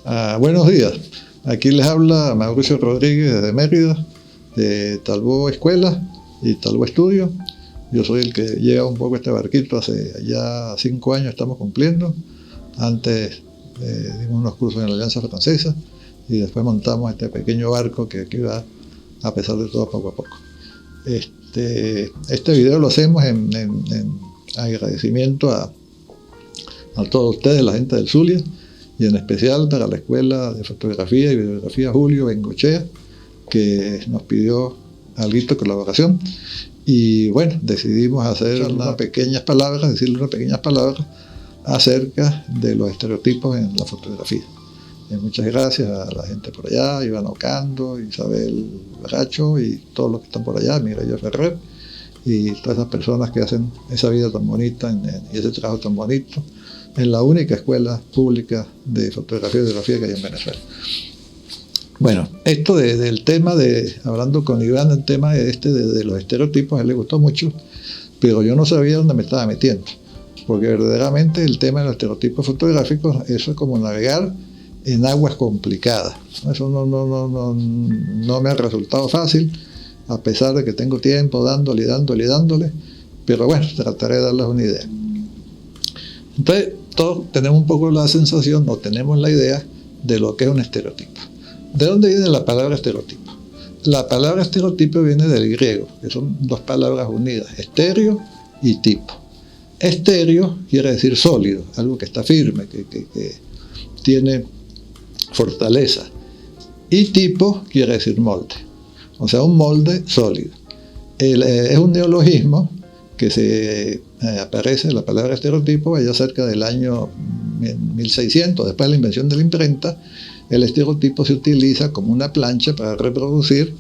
Buenos días, aquí les habla Mauricio Rodríguez desde Mérida, de Talbó Escuela y Talbó Estudio. Yo soy el que lleva un poco este barquito, hace ya 5 años estamos cumpliendo. Antes dimos unos cursos en la Alianza Francesa y después montamos este pequeño barco que aquí va, a pesar de todo, poco a poco. Este video lo hacemos en agradecimiento a todos ustedes, la gente del Zulia, y en especial para la Escuela de Fotografía y Videografía Julio Bengochea, que nos pidió algo de colaboración. Y bueno, decidimos hacer decirle unas pequeñas palabras acerca de los estereotipos en la fotografía. Muchas gracias a la gente por allá, Iván Ocando, Isabel Baracho y todos los que están por allá, Mireya Ferrer, y todas esas personas que hacen esa vida tan bonita y ese trabajo tan bonito en la única escuela pública de fotografía y videografía que hay en Venezuela. Bueno, esto del tema hablando con Iván, el tema de los estereotipos, a él le gustó mucho, pero yo no sabía dónde me estaba metiendo, porque verdaderamente el tema de los estereotipos fotográficos, eso es como navegar en aguas complicadas. Eso no me ha resultado fácil, a pesar de que tengo tiempo dándole, pero bueno, trataré de darles una idea. Entonces, todos tenemos un poco la sensación, o tenemos la idea de lo que es un estereotipo. ¿De dónde viene la palabra estereotipo? La palabra estereotipo viene del griego, que son dos palabras unidas, estéreo y tipo. Estéreo quiere decir sólido, algo que está firme, que tiene fortaleza. Y tipo quiere decir molde, o sea, un molde sólido. Es un neologismo que aparece la palabra estereotipo allá cerca del año 1600, después de la invención de la imprenta. El estereotipo se utiliza como una plancha para reproducir,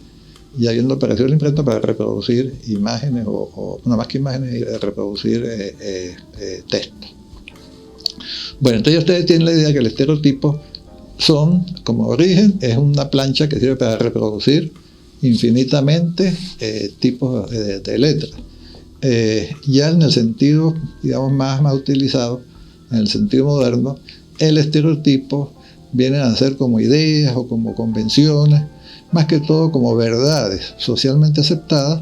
y habiendo aparecido la imprenta, para reproducir imágenes, o no más que imágenes, reproducir texto. Bueno, entonces ustedes tienen la idea que el estereotipo como origen, es una plancha que sirve para reproducir infinitamente tipos de letras. Ya en el sentido, digamos, más utilizado, en el sentido moderno, el estereotipo vienen a ser como ideas o como convenciones, más que todo como verdades socialmente aceptadas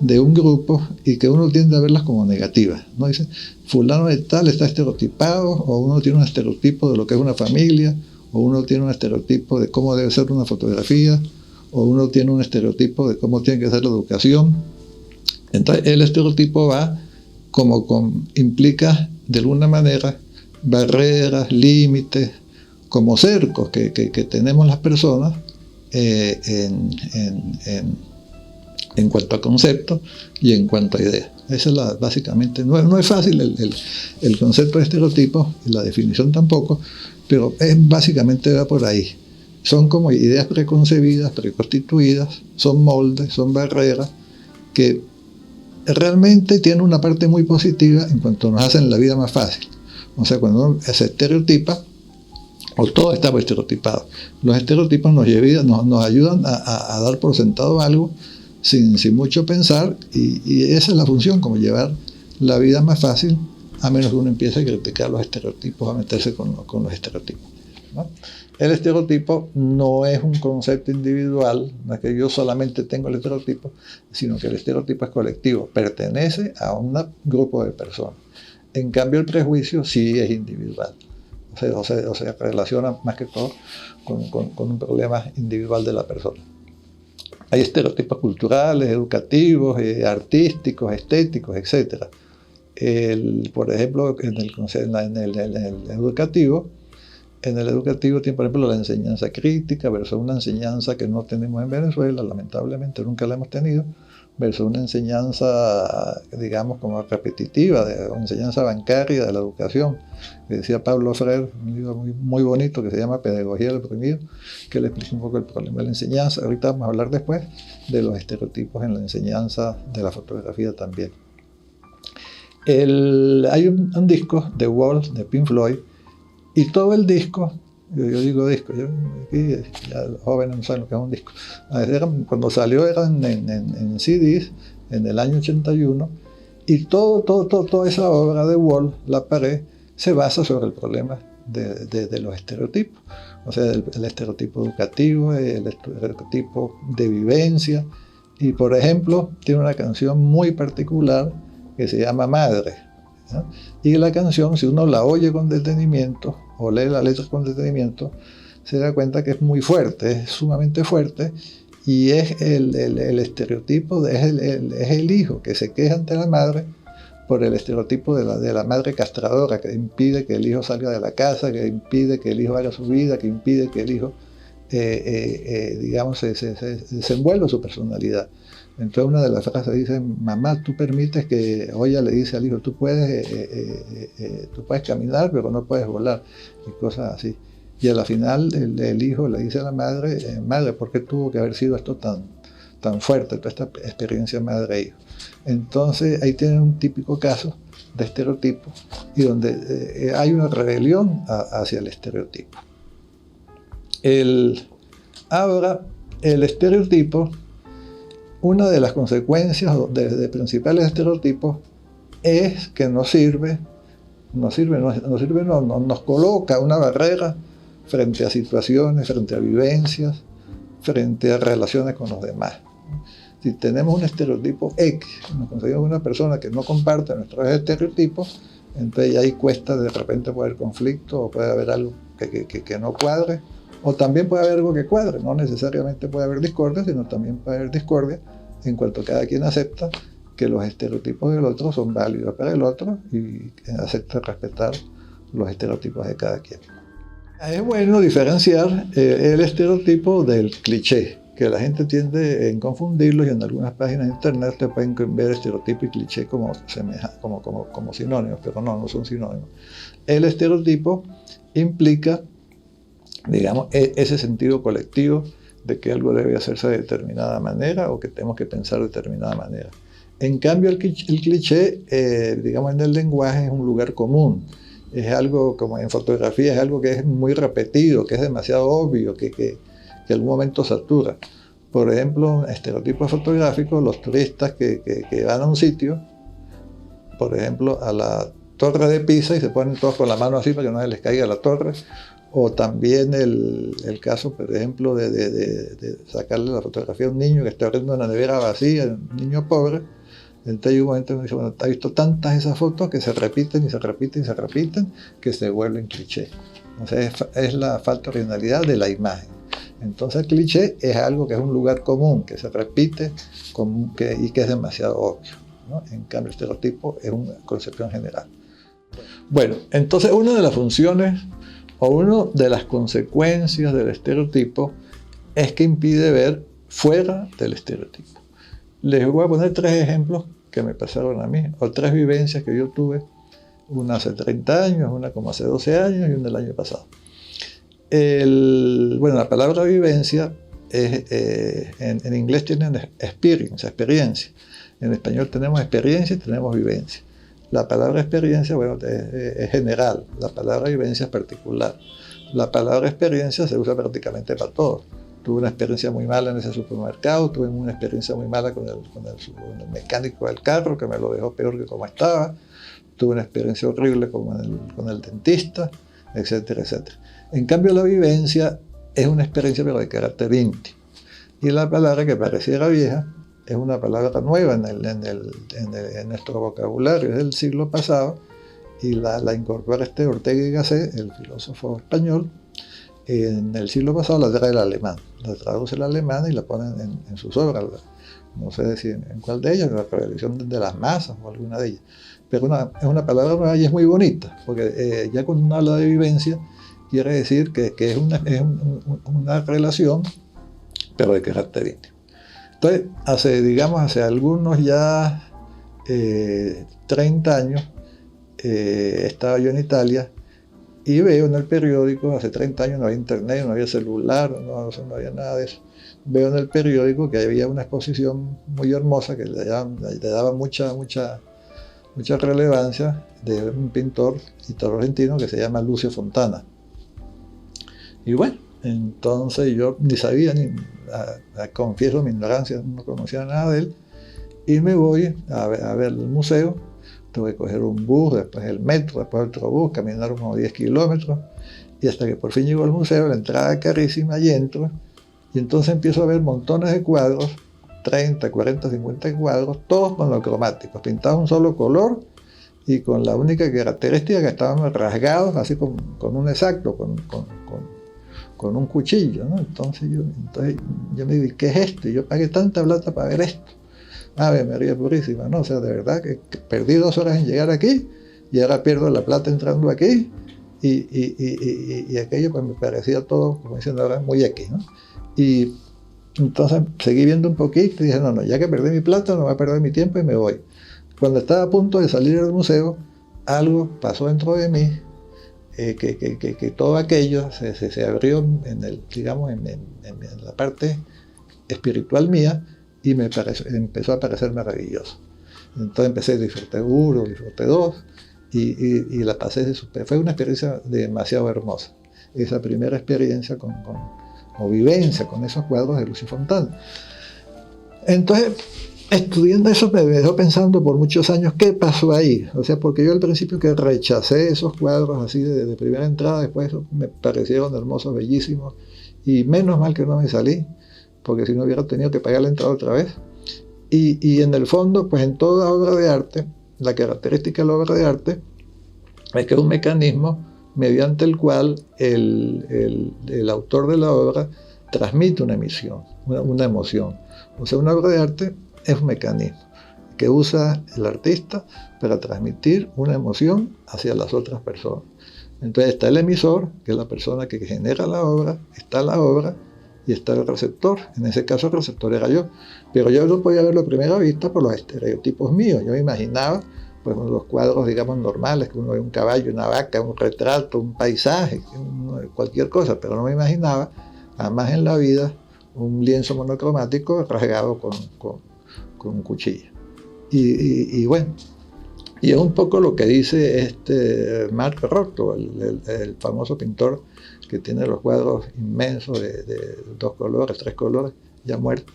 de un grupo y que uno tiende a verlas como negativas, ¿no? Dice, fulano de tal está estereotipado, o uno tiene un estereotipo de lo que es una familia, o uno tiene un estereotipo de cómo debe ser una fotografía, o uno tiene un estereotipo de cómo tiene que ser la educación. Entonces el estereotipo implica de alguna manera barreras, límites, como cercos que tenemos las personas en cuanto a conceptos y en cuanto a ideas. Esa es básicamente, no es fácil el concepto de estereotipo y la definición tampoco, pero básicamente va por ahí. Son como ideas preconcebidas, preconstituidas, son moldes, son barreras que realmente tienen una parte muy positiva en cuanto nos hacen la vida más fácil. O sea, cuando uno se estereotipa, o todo está estereotipado. Los estereotipos nos ayudan a dar por sentado algo sin mucho pensar, y esa es la función, como llevar la vida más fácil, a menos que uno empiece a criticar los estereotipos, a meterse con los estereotipos, ¿no? El estereotipo no es un concepto individual, no es que yo solamente tengo el estereotipo, sino que el estereotipo es colectivo, pertenece a un grupo de personas. En cambio, el prejuicio sí es individual. O sea, relaciona más que todo con un problema individual de la persona. Hay estereotipos culturales, educativos, artísticos, estéticos, etc. Por ejemplo, en el educativo tiene, por ejemplo, la enseñanza crítica versus una enseñanza que no tenemos en Venezuela, lamentablemente nunca la hemos tenido, versus una enseñanza, digamos, como repetitiva, una enseñanza bancaria de la educación, que decía Pablo Freire, un libro muy bonito que se llama Pedagogía del Oprimido, que le explica un poco el problema de la enseñanza. Ahorita vamos a hablar después de los estereotipos en la enseñanza de la fotografía también. Hay un disco, The Wall, de Pink Floyd, y todo el disco, yo digo disco, aquí ya los jóvenes no saben lo que es un disco. Cuando salió eran en CDs, en el año 81, y toda esa obra de Wall, La Pared, se basa sobre el problema de los estereotipos. O sea, el estereotipo educativo, el estereotipo de vivencia. Y por ejemplo, tiene una canción muy particular que se llama Madre, ¿no? Y la canción, si uno la oye con detenimiento o lee la letra con detenimiento, se da cuenta que es muy fuerte, es sumamente fuerte, y es el estereotipo, es el hijo que se queja ante la madre por el estereotipo de la madre castradora, que impide que el hijo salga de la casa, que impide que el hijo haga su vida, que impide que el hijo, digamos, se desenvuelva su personalidad. Entonces una de las frases dice: mamá, tú permites que, o ella le dice al hijo, tú puedes caminar, pero no puedes volar, y cosas así. Y a la final el hijo le dice a la madre: madre, ¿por qué tuvo que haber sido esto tan fuerte, toda esta experiencia madre-hijo? Entonces ahí tienen un típico caso de estereotipo, y donde hay una rebelión hacia el estereotipo. Ahora, el estereotipo, una de las consecuencias de principales estereotipos es que nos coloca una barrera frente a situaciones, frente a vivencias, frente a relaciones con los demás. Si tenemos un estereotipo X, nos conseguimos una persona que no comparte nuestros estereotipos, entonces ahí cuesta de repente puede haber conflicto, o puede haber algo que no cuadre, o también puede haber algo que cuadre. No necesariamente puede haber discordia, sino también puede haber discordia en cuanto cada quien acepta que los estereotipos del otro son válidos para el otro y acepta respetar los estereotipos de cada quien. Es bueno diferenciar el estereotipo del cliché, que la gente tiende a confundirlos, y en algunas páginas de internet te pueden ver estereotipo y cliché como sinónimos, pero no son sinónimos. El estereotipo implica, digamos, ese sentido colectivo de que algo debe hacerse de determinada manera o que tenemos que pensar de determinada manera. En cambio, el cliché, digamos, en el lenguaje es un lugar común. Es algo, como en fotografía, es algo que es muy repetido, que es demasiado obvio, que en algún momento satura. Por ejemplo, estereotipos fotográficos, los turistas que van a un sitio, por ejemplo, a la Torre de Pisa, y se ponen todos con la mano así para que no se les caiga la torre. O también el caso, por ejemplo, de sacarle la fotografía a un niño que está abriendo una nevera vacía, un niño pobre. Entonces hay un momento en que dice: bueno, ha visto tantas esas fotos que se repiten y se repiten y se repiten, que se vuelven cliché. Entonces es la falta de originalidad de la imagen. Entonces el cliché es algo que es un lugar común, que se repite y que es demasiado obvio, ¿no? En cambio, el estereotipo es una concepción general. Bueno, entonces una de las funciones o una de las consecuencias del estereotipo es que impide ver fuera del estereotipo. Les voy a poner 3 ejemplos que me pasaron a mí, o 3 vivencias que yo tuve, una hace 30 años, una como hace 12 años y una el año pasado. Bueno, la palabra vivencia en inglés tienen experience, experiencia. En español tenemos experiencia y tenemos vivencia. La palabra experiencia, bueno, es general, la palabra vivencia es particular. La palabra experiencia se usa prácticamente para todo. Tuve una experiencia muy mala en ese supermercado, tuve una experiencia muy mala con el mecánico del carro, que me lo dejó peor que como estaba, tuve una experiencia horrible con el dentista, etcétera, etcétera. En cambio, la vivencia es una experiencia pero de carácter íntimo. Y la palabra, que pareciera vieja, es una palabra nueva en nuestro vocabulario, es del siglo pasado, y la incorpora Ortega y Gasset, el filósofo español. En el siglo pasado la trae el alemán, la traduce el alemán y la pone en sus obras. No sé si en cuál de ellas, la revelación de las masas o alguna de ellas. Pero es una palabra nueva y es muy bonita, porque ya cuando uno habla de vivencia, quiere decir que es una relación, pero de carácter íntimo. Entonces, hace algunos ya 30 años, estaba yo en Italia y veo en el periódico, hace 30 años no había internet, no había celular, no había nada de eso. Veo en el periódico que había una exposición muy hermosa que le daba mucha relevancia, de un pintor italo-argentino que se llama Lucio Fontana. Y bueno, entonces yo ni sabía, confieso mi ignorancia, no conocía nada de él, y me voy a ver el museo. tuve que coger un bus, después el metro, después otro bus, caminar unos 10 kilómetros, y hasta que por fin llego al museo, la entrada carísima, y entro, y entonces empiezo a ver montones de cuadros, 30, 40, 50 cuadros, todos monocromáticos, pintados un solo color, y con la única característica que estaban rasgados, así con un exacto, con un cuchillo, ¿no? Entonces yo me digo, ¿qué es esto? Y yo pagué tanta plata para ver esto. Ave María Purísima, ¿no? O sea, de verdad que perdí 2 horas en llegar aquí, y ahora pierdo la plata entrando aquí, y aquello pues me parecía todo, como diciendo ahora, muy X, ¿no? Y entonces seguí viendo un poquito y dije, no, ya que perdí mi plata, no voy a perder mi tiempo y me voy. Cuando estaba a punto de salir del museo, algo pasó dentro de mí, que todo aquello se abrió digamos, en la parte espiritual mía, y empezó a parecer maravilloso. Entonces empecé, disfruté 1, disfruté 2, y la pasé de super. Fue una experiencia demasiado hermosa, esa primera experiencia o vivencia con esos cuadros de Lucio Fontana. Entonces, estudiando eso me dejó pensando por muchos años qué pasó ahí. O sea, porque yo al principio que rechacé esos cuadros así de primera entrada, después me parecieron hermosos, bellísimos, y menos mal que no me salí, porque si no hubiera tenido que pagar la entrada otra vez. Y en el fondo, pues en toda obra de arte, la característica de la obra de arte es que es un mecanismo mediante el cual el autor de la obra transmite una emoción. O sea, una obra de arte es un mecanismo que usa el artista para transmitir una emoción hacia las otras personas. Entonces está el emisor, que es la persona que genera la obra, está la obra, y está el receptor. En ese caso el receptor era yo, pero yo no podía verlo a primera vista por los estereotipos míos. Yo me imaginaba pues los cuadros, digamos, normales, que uno ve un caballo, una vaca, un retrato, un paisaje, cualquier cosa, pero no me imaginaba jamás en la vida un lienzo monocromático rasgado con un cuchillo. Y bueno, y es un poco lo que dice Marc Rothko, el famoso pintor que tiene los cuadros inmensos de 2 colores, 3 colores, ya muerto.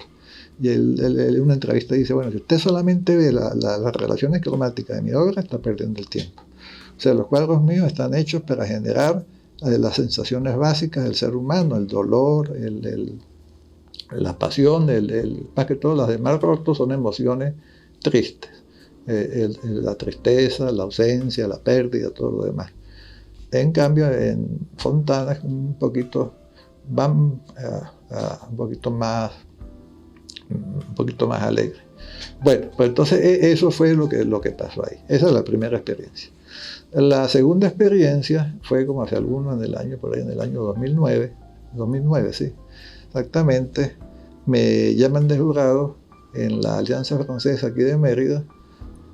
Y él en una entrevista dice, bueno, si usted solamente ve las relaciones cromáticas de mi obra, está perdiendo el tiempo. O sea, los cuadros míos están hechos para generar las sensaciones básicas del ser humano, el dolor, la pasión, más que todo las de Marc Rothko son emociones tristes. La tristeza, la ausencia, la pérdida, todo lo demás. En cambio, en Fontana es un poquito más alegre. Bueno, pues entonces eso fue lo que pasó ahí. Esa es la primera experiencia. La segunda experiencia fue como hace algunos por ahí en el año 2009, sí, exactamente. Me llaman de jurado en la Alianza Francesa aquí de Mérida,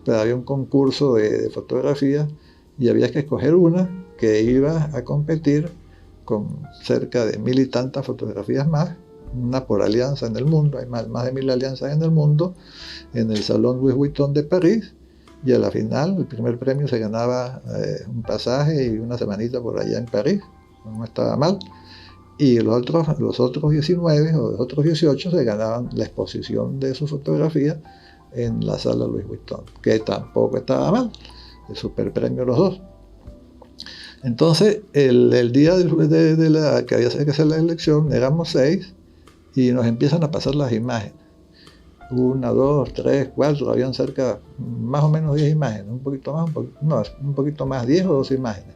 pero había un concurso de fotografía y había que escoger una que iba a competir con cerca de 1000 y tantas fotografías más, una por alianza en el mundo, hay más de 1000 alianzas en el mundo, en el Salón Louis Vuitton de París, y a la final el primer premio se ganaba un pasaje y una semanita por allá en París, no estaba mal, y los otros 19 o los otros 18 se ganaban la exposición de su fotografía en la sala Louis Vuitton, que tampoco estaba mal, el super premio los dos. Entonces, el día de la que había que hacer la elección, éramos 6 y nos empiezan a pasar las imágenes. 1, 2, 3, 4, habían cerca, más o menos 10 imágenes, un poquito más, 10 o 12 imágenes.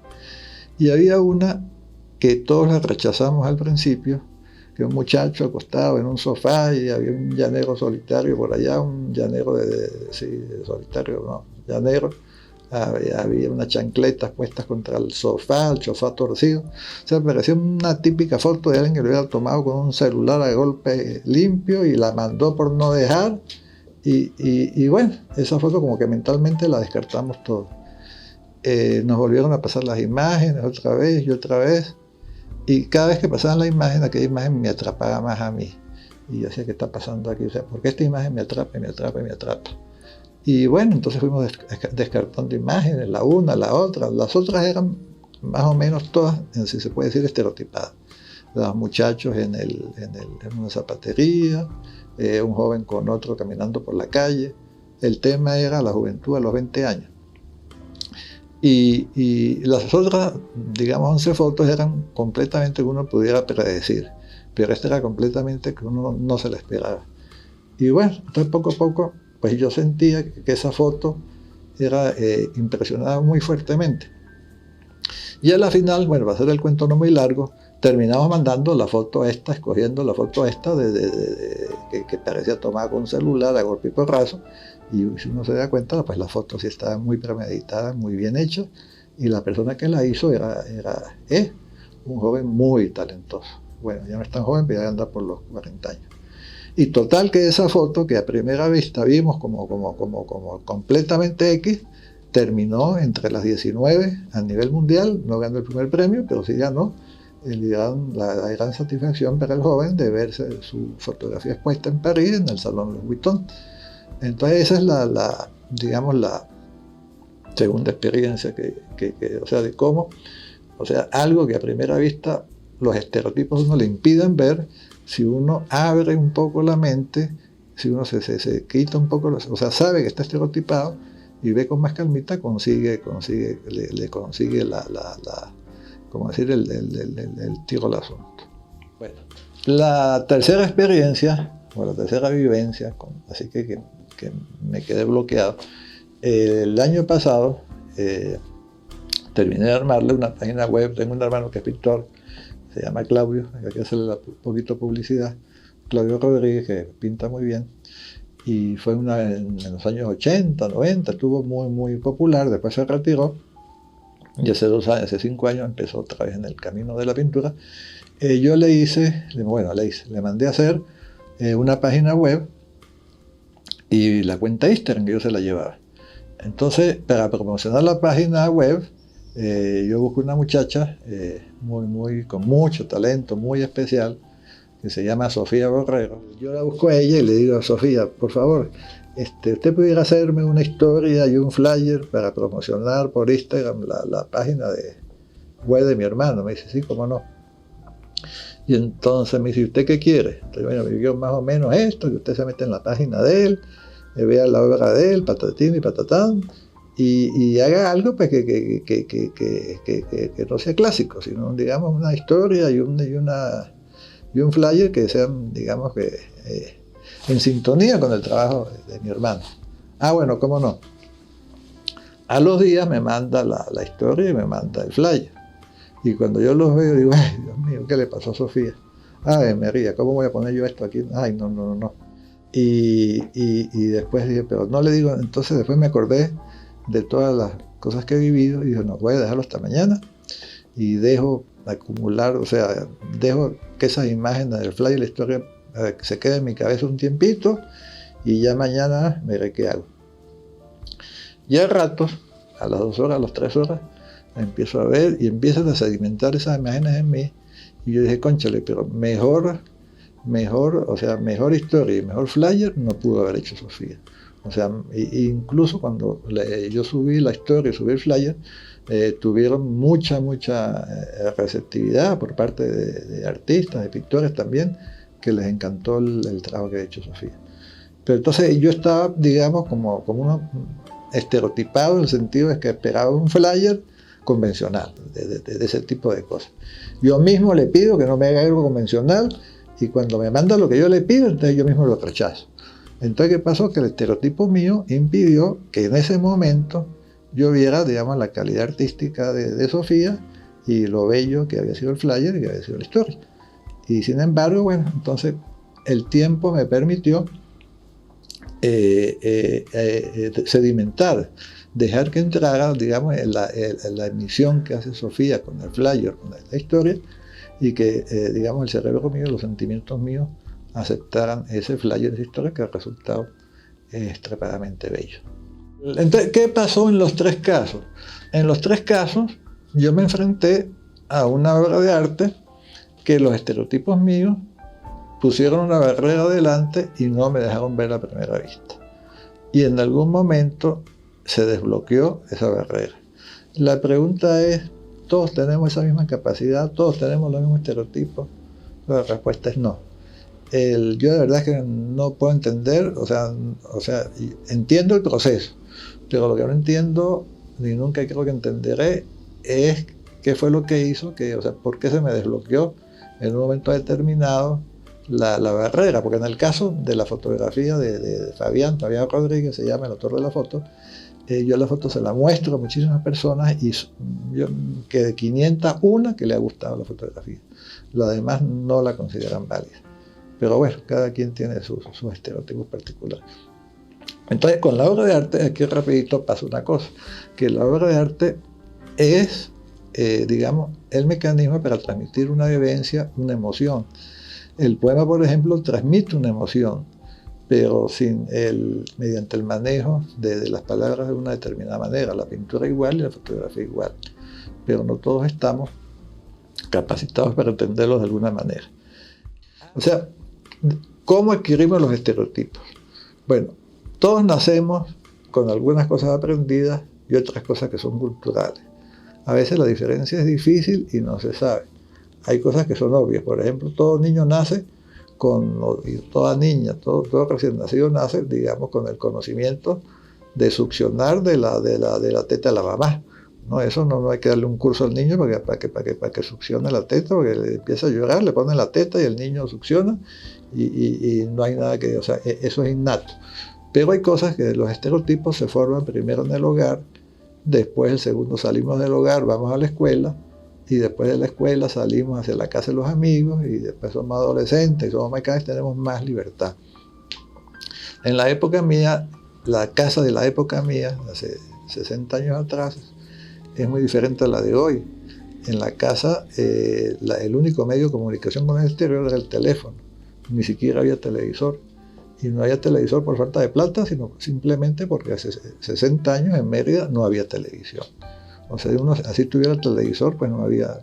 Y había una que todos la rechazamos al principio, que un muchacho acostado en un sofá y había un llanero solitario por allá, un llanero llanero. Había unas chancletas puestas contra el sofá torcido. O sea, parecía una típica foto de alguien que lo hubiera tomado con un celular a golpe limpio y la mandó por no dejar. Y bueno, esa foto como que mentalmente la descartamos todo. Nos volvieron a pasar las imágenes otra vez y otra vez. Y cada vez que pasaban la imagen, aquella imagen me atrapaba más a mí. Y yo decía, ¿qué está pasando aquí? O sea, ¿por qué esta imagen me atrapa? Y bueno, entonces fuimos descartando imágenes, la una, la otra. Las otras eran más o menos todas, si se puede decir, estereotipadas. Los muchachos en una zapatería, un joven con otro caminando por la calle. El tema era la juventud a los 20 años. Y las otras, digamos, 11 fotos eran completamente que uno pudiera predecir, pero esta era completamente que uno no se la esperaba. Y bueno, entonces poco a poco, pues yo sentía que esa foto era impresionaba muy fuertemente. Y a la final, bueno, para hacer el cuento no muy largo, terminamos mandando la foto esta, escogiendo la foto esta que parecía tomada con un celular a golpe y porrazo. Y si uno se da cuenta, pues la foto sí estaba muy premeditada, muy bien hecha. Y la persona que la hizo es un joven muy talentoso. Bueno, ya no es tan joven, pero ya anda por los 40 años. Y total que esa foto, que a primera vista vimos como completamente X, terminó entre las 19 a nivel mundial, no ganó el primer premio, pero sí ganó la gran satisfacción para el joven de verse su fotografía expuesta en París, en el Salón Louis Vuitton. Entonces esa es digamos, la segunda experiencia o sea, de cómo, o sea, algo que a primera vista los estereotipos uno le impiden ver, si uno abre un poco la mente, si uno se quita un poco, o sea, sabe que está estereotipado y ve con más calmita, le consigue como decir, el tiro al asunto. Bueno, la tercera experiencia, o la tercera vivencia, así que me quedé bloqueado. El año pasado terminé de armarle una página web. Tengo un hermano que es pintor, se llama Claudio, hay que hacerle un poquito de publicidad. Claudio Rodríguez, que pinta muy bien. Y fue en los años 80, 90, estuvo muy, muy popular, después se retiró. Y hace 5 años empezó otra vez en el camino de la pintura. Yo le mandé a hacer una página web y la cuenta Instagram que yo se la llevaba. Entonces, para promocionar la página web, yo busco una muchacha con mucho talento, muy especial, que se llama Sofía Borrero. Yo la busco a ella y le digo: Sofía, por favor, usted pudiera hacerme una historia y un flyer para promocionar por Instagram la página web de mi hermano. Me dice: sí, cómo no. Y entonces me dice: ¿usted qué quiere? Entonces, bueno, me dijo más o menos esto, que usted se mete en la página de él, vea la obra de él, patatín y patatán, y haga algo pues, que no sea clásico, sino, digamos, una historia y un flyer que sean, digamos, en sintonía con el trabajo de mi hermano. Ah, bueno, cómo no. A los días me manda la historia y me manda el flyer. Y cuando yo los veo, digo: ay, Dios mío, ¿qué le pasó a Sofía? Ay, María, ¿cómo voy a poner yo esto aquí? Ay, no. Y después dije, pero no le digo. Entonces después me acordé de todas las cosas que he vivido y dije: no, voy a dejarlo hasta mañana. Y dejo acumular, o sea, dejo que esas imágenes del flyer y la historia se queden en mi cabeza un tiempito y ya mañana veré qué hago. Y al rato, a las 2 horas, a las 3 horas, empiezo a ver y empiezan a sedimentar esas imágenes en mí. Y yo dije: cónchale, pero mejor historia y mejor flyer no pudo haber hecho Sofía. O sea, incluso cuando yo subí la historia y subí el flyer, tuvieron mucha receptividad por parte de artistas, de pintores también, que les encantó el trabajo que ha hecho Sofía. Pero entonces yo estaba, digamos, como uno estereotipado, en el sentido de que esperaba un flyer convencional, de ese tipo de cosas. Yo mismo le pido que no me haga algo convencional, y cuando me manda lo que yo le pido, entonces yo mismo lo rechazo. Entonces, ¿qué pasó? Que el estereotipo mío impidió que en ese momento yo viera, digamos, la calidad artística de Sofía y lo bello que había sido el flyer y que había sido la historia. Y sin embargo, bueno, entonces el tiempo me permitió sedimentar, dejar que entrara, digamos, en la emisión que hace Sofía con el flyer, con la historia, y que, digamos, el cerebro mío, los sentimientos míos aceptaran ese flyer, esa historia, que ha resultado extremadamente bello. Entonces, ¿qué pasó en los 3 casos? En los 3 casos yo me enfrenté a una obra de arte que los estereotipos míos pusieron una barrera adelante y no me dejaron ver a primera vista. Y en algún momento se desbloqueó esa barrera. La pregunta es: ¿todos tenemos esa misma capacidad? ¿Todos tenemos los mismos estereotipos? La respuesta es no. Yo de verdad que no puedo entender, o sea, entiendo el proceso, pero lo que no entiendo ni nunca creo que entenderé, es qué fue lo que hizo, por qué se me desbloqueó en un momento determinado la barrera, porque en el caso de la fotografía de Fabián Rodríguez, se llama el autor de la foto, yo la foto se la muestro a muchísimas personas y que de 501 que le ha gustado la fotografía. Las demás no la consideran válida. Pero bueno, cada quien tiene sus estereotipos particulares. Entonces, con la obra de arte, aquí rapidito pasa una cosa, que la obra de arte es, digamos, el mecanismo para transmitir una vivencia, una emoción. El poema, por ejemplo, transmite una emoción, pero mediante el manejo de las palabras de una determinada manera. La pintura igual y la fotografía igual, pero no todos estamos capacitados para entenderlos de alguna manera. O sea, ¿cómo adquirimos los estereotipos? Bueno, todos nacemos con algunas cosas aprendidas y otras cosas que son culturales. A veces la diferencia es difícil y no se sabe. Hay cosas que son obvias. Por ejemplo, todo niño nace y toda niña, todo recién nacido nace, digamos, con el conocimiento de succionar de la teta de la mamá. No, eso no hay que darle un curso al niño para que succione la teta, porque le empieza a llorar, le ponen la teta y el niño succiona y no hay nada que, o sea, eso es innato. Pero hay cosas que los estereotipos se forman primero en el hogar, después el segundo salimos del hogar, vamos a la escuela, y después de la escuela salimos hacia la casa de los amigos, y después somos adolescentes, y cada vez tenemos más libertad. En la época mía, la casa de la época mía, hace 60 años atrás, es muy diferente a la de hoy. En la casa, el único medio de comunicación con el exterior era el teléfono, ni siquiera había televisor. Y no había televisor por falta de plata, sino simplemente porque hace 60 años en Mérida no había televisión. O sea, uno así tuviera el televisor, pues no había,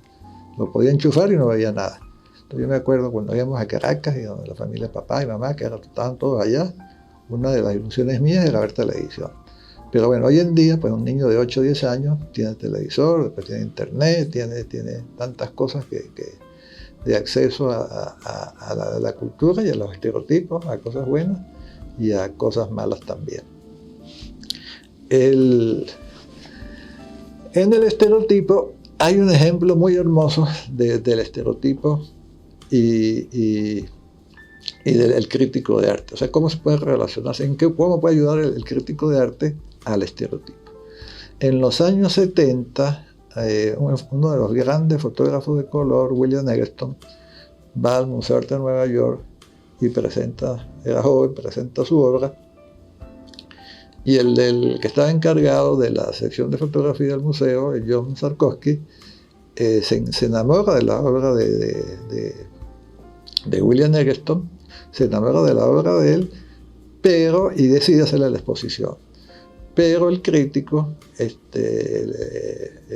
lo podía enchufar y no veía nada. Entonces yo me acuerdo cuando íbamos a Caracas y donde la familia de papá y mamá, que estaban todos allá, una de las ilusiones mías era ver televisión. Pero bueno, hoy en día, pues un niño de 8 o 10 años tiene televisor, después tiene internet, tiene tantas cosas de acceso a la cultura y a los estereotipos, a cosas buenas y a cosas malas también. En el estereotipo hay un ejemplo muy hermoso del estereotipo y del crítico de arte. O sea, cómo se puede relacionarse, cómo puede ayudar el crítico de arte al estereotipo. En los años 70, uno de los grandes fotógrafos de color, William Eggleston, va al Museo de Arte de Nueva York y era joven, presenta su obra, y el que estaba encargado de la sección de fotografía del museo, John Sarkowski, se enamora de la obra de William Eggleston, se enamora de la obra de él, y decide hacerle la exposición. Pero el crítico,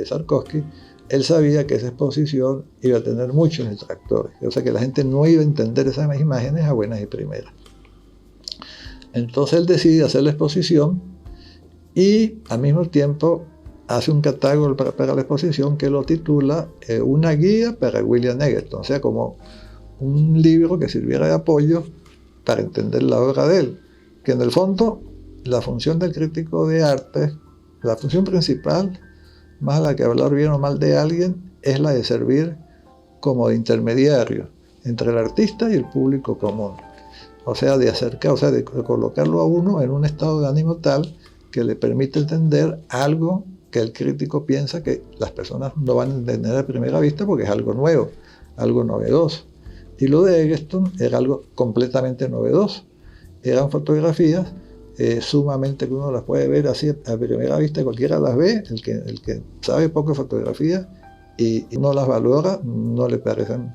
Sarkowski, él sabía que esa exposición iba a tener muchos detractores, o sea que la gente no iba a entender esas imágenes a buenas y primeras. Entonces él decide hacer la exposición y al mismo tiempo hace un catálogo para la exposición que lo titula Una guía para William Eggleston, o sea, como un libro que sirviera de apoyo para entender la obra de él, que en el fondo la función del crítico de arte, la función principal, más la que hablar bien o mal de alguien, es la de servir como de intermediario entre el artista y el público común. O sea, de colocarlo a uno en un estado de ánimo tal que le permite entender algo que el crítico piensa que las personas no van a entender a primera vista porque es algo nuevo, algo novedoso. Y lo de Eggleston era algo completamente novedoso. Eran fotografías sumamente que uno las puede ver así a primera vista, cualquiera las ve, el que sabe poco de fotografía y no las valora, no le parecen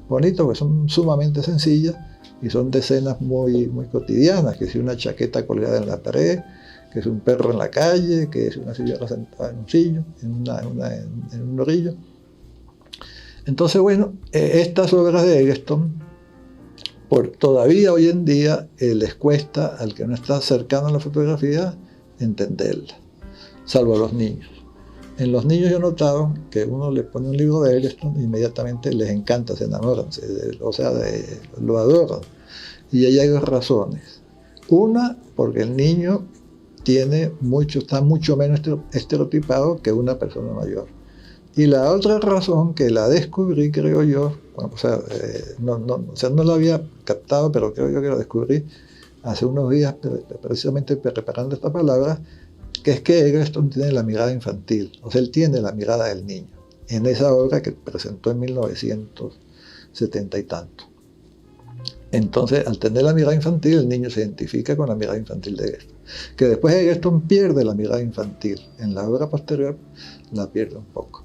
bonitas, porque son sumamente sencillas y son de escenas muy, muy cotidianas, que si una chaqueta colgada en la pared, que es un perro en la calle, que es una señora sentada en un sillo, en un orillo. Entonces, bueno, estas obras de Eggleston, todavía hoy en día les cuesta al que no está cercano a la fotografía entenderla, salvo a los niños. En los niños yo he notado que uno le pone un libro de Eggleston e inmediatamente les encanta, se enamoran, lo adoran. Y ahí hay dos razones. Una, porque el niño está mucho menos estereotipado que una persona mayor. Y la otra razón que la descubrí, creo yo, bueno, no lo había captado, pero creo yo que lo descubrí hace unos días, precisamente preparando esta palabra, que es que Eggleston tiene la mirada infantil, o sea, él tiene la mirada del niño, en esa obra que presentó en 1970 y tanto. Entonces, al tener la mirada infantil, el niño se identifica con la mirada infantil de Eggleston. Que después Eggleston pierde la mirada infantil, en la obra posterior la pierde un poco.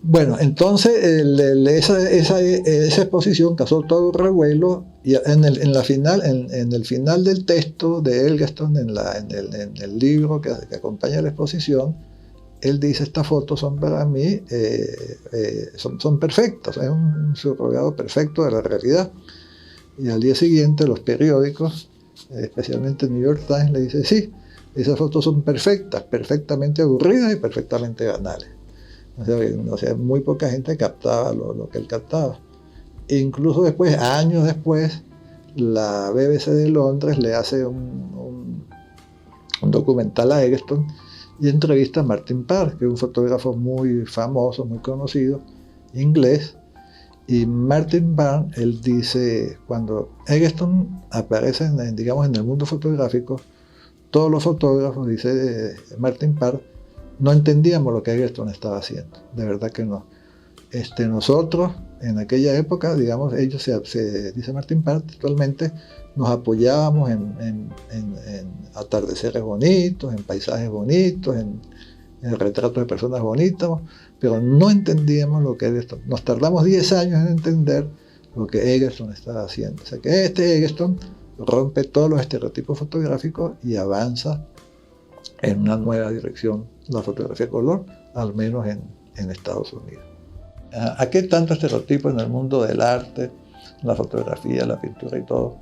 Bueno, entonces esa exposición causó todo un revuelo y en el final del texto de Eggleston, en el libro que acompaña la exposición, él dice: estas fotos son para mí, son perfectas, es un subrogado perfecto de la realidad. Y al día siguiente los periódicos, especialmente el New York Times, le dice: sí, esas fotos son perfectas, perfectamente aburridas y perfectamente banales. O sea, muy poca gente captaba lo que él captaba. E incluso después, años después, la BBC de Londres le hace un documental a Eggleston y entrevista a Martin Parr, que es un fotógrafo muy famoso, muy conocido, inglés. Y Martin Parr, él dice, cuando Eggleston aparece en el mundo fotográfico, todos los fotógrafos, dice Martin Parr, no entendíamos lo que Eggleston estaba haciendo, de verdad que no. Nosotros, en aquella época, digamos, ellos, dice Martin Parr, actualmente nos apoyábamos en atardeceres bonitos, en paisajes bonitos, en retratos de personas bonitas, pero no entendíamos lo que Eggleston. Nos tardamos 10 años en entender lo que Eggleston estaba haciendo. O sea que Eggleston rompe todos los estereotipos fotográficos y avanza en una nueva dirección, la fotografía color, al menos en Estados Unidos. ¿A qué tanto estereotipo en el mundo del arte, la fotografía, la pintura y todo,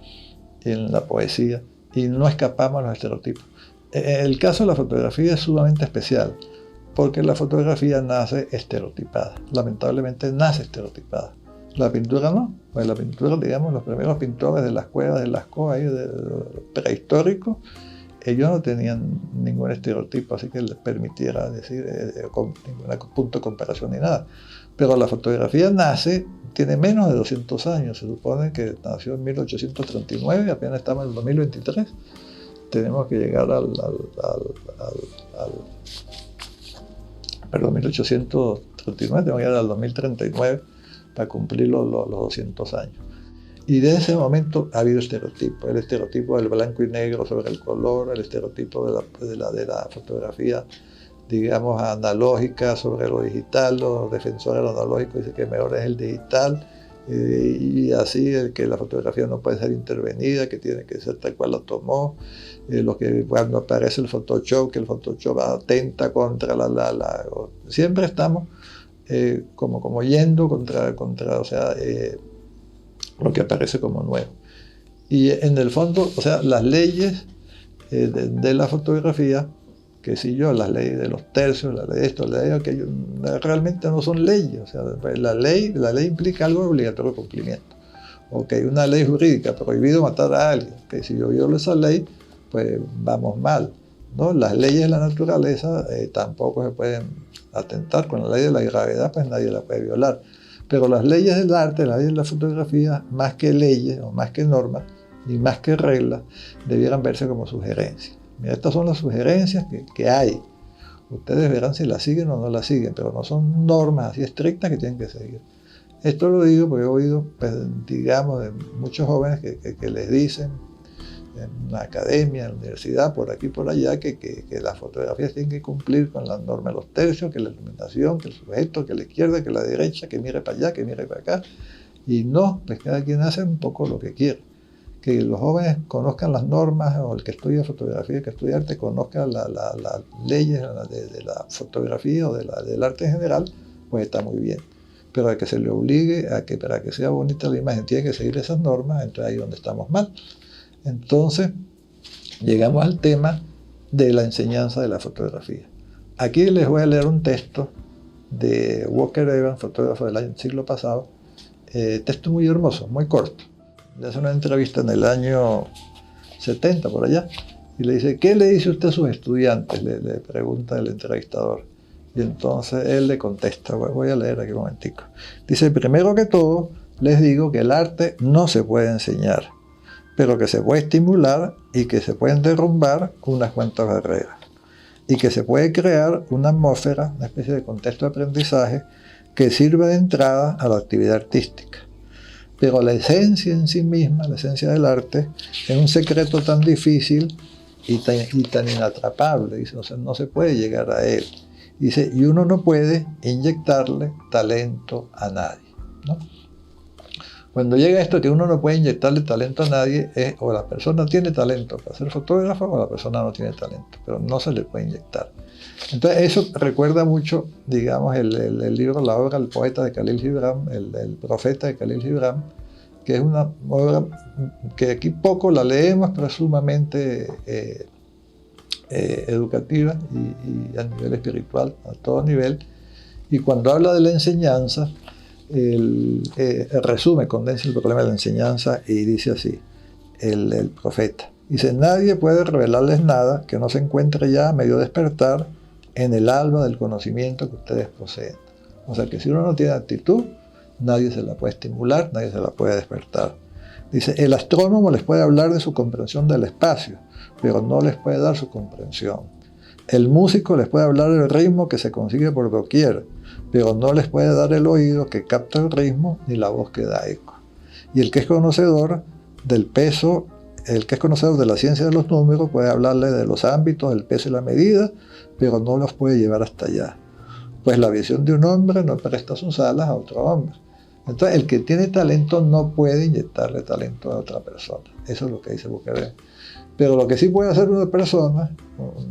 en la poesía? Y no escapamos a los estereotipos. El caso de la fotografía es sumamente especial, porque la fotografía nace estereotipada, lamentablemente nace estereotipada. La pintura no, pues la pintura, digamos, los primeros pintores de las cuevas de Lascaux, prehistóricos, ellos no tenían ningún estereotipo, así que les permitiera decir, con ningún punto de comparación ni nada. Pero la fotografía tiene menos de 200 años, se supone que nació en 1839, apenas estamos en el 2023. Tenemos que llegar 1839, tenemos que llegar al 2039 para cumplir los 200 años. Y desde ese momento ha habido estereotipos, el estereotipo del blanco y negro sobre el color, el estereotipo de la fotografía, digamos, analógica sobre lo digital. Los defensores de lo analógico dicen que mejor es el digital, y así el que la fotografía no puede ser intervenida, que tiene que ser tal cual la tomó. Cuando aparece el Photoshop, que el Photoshop atenta contra siempre estamos como yendo contra o sea, lo que aparece como nuevo. Y en el fondo, o sea, las leyes de la fotografía, que si yo, las leyes de los tercios, la ley de esto, la ley de aquello, realmente no son leyes. O sea, la ley implica algo de obligatorio cumplimiento. Ok, una ley jurídica, prohibido matar a alguien. Que si yo violo esa ley, pues vamos mal, ¿no? Las leyes de la naturaleza tampoco se pueden atentar. Con la ley de la gravedad, pues nadie la puede violar. Pero las leyes del arte, las leyes de la fotografía, más que leyes o más que normas, ni más que reglas, debieran verse como sugerencias. Mira, estas son las sugerencias que hay. Ustedes verán si las siguen o no las siguen, pero no son normas así estrictas que tienen que seguir. Esto lo digo porque he oído, pues, digamos, de muchos jóvenes que les dicen en la academia, en la universidad, por aquí y por allá, que las fotografías tienen que cumplir con las normas de los tercios, que la iluminación, que el sujeto, que la izquierda, que la derecha, que mire para allá, que mire para acá. Y no, pues cada quien hace un poco lo que quiere. Que los jóvenes conozcan las normas, o el que estudia fotografía, el que estudia arte, conozca las leyes de la fotografía o del arte en general, pues está muy bien. Pero a que se le obligue a que para que sea bonita la imagen tiene que seguir esas normas, entonces ahí es donde estamos mal. Entonces, llegamos al tema de la enseñanza de la fotografía. Aquí les voy a leer un texto de Walker Evans, fotógrafo del siglo pasado, texto muy hermoso, muy corto. Le hace una entrevista en el año 70, por allá, y le dice, ¿qué le dice usted a sus estudiantes? Le pregunta el entrevistador. Y entonces él le contesta, voy a leer aquí un momentico. Dice, primero que todo, les digo que el arte no se puede enseñar, pero que se puede estimular y que se pueden derrumbar unas cuantas barreras. Y que se puede crear una atmósfera, una especie de contexto de aprendizaje que sirva de entrada a la actividad artística. Pero la esencia en sí misma, la esencia del arte, es un secreto tan difícil y tan inatrapable, dice, o sea, no se puede llegar a él. Dice, y uno no puede inyectarle talento a nadie, ¿no? Cuando llega esto que uno no puede inyectarle talento a nadie, es o la persona tiene talento para ser fotógrafo o la persona no tiene talento, pero no se le puede inyectar. Entonces eso recuerda mucho, digamos, el libro, la obra El poeta de Khalil Gibran, el profeta de Khalil Gibran, que es una obra que aquí poco la leemos, pero es sumamente educativa y a nivel espiritual, a todo nivel. Y cuando habla de la enseñanza, resume, condensa el problema de la enseñanza y dice así, el profeta. Dice, nadie puede revelarles nada que no se encuentre ya a medio despertar en el alba del conocimiento que ustedes poseen. O sea que si uno no tiene actitud, nadie se la puede estimular, nadie se la puede despertar. Dice, el astrónomo les puede hablar de su comprensión del espacio, pero no les puede dar su comprensión. El músico les puede hablar del ritmo que se consigue por doquier, pero no les puede dar el oído que capta el ritmo ni la voz que da eco. Y el que es conocedor del peso, el que es conocedor de la ciencia de los números puede hablarle de los ámbitos, del peso y la medida, pero no los puede llevar hasta allá. Pues la visión de un hombre no presta sus alas a otro hombre. Entonces el que tiene talento no puede inyectarle talento a otra persona. Eso es lo que dice Buquerque. Pero lo que sí puede hacer una persona,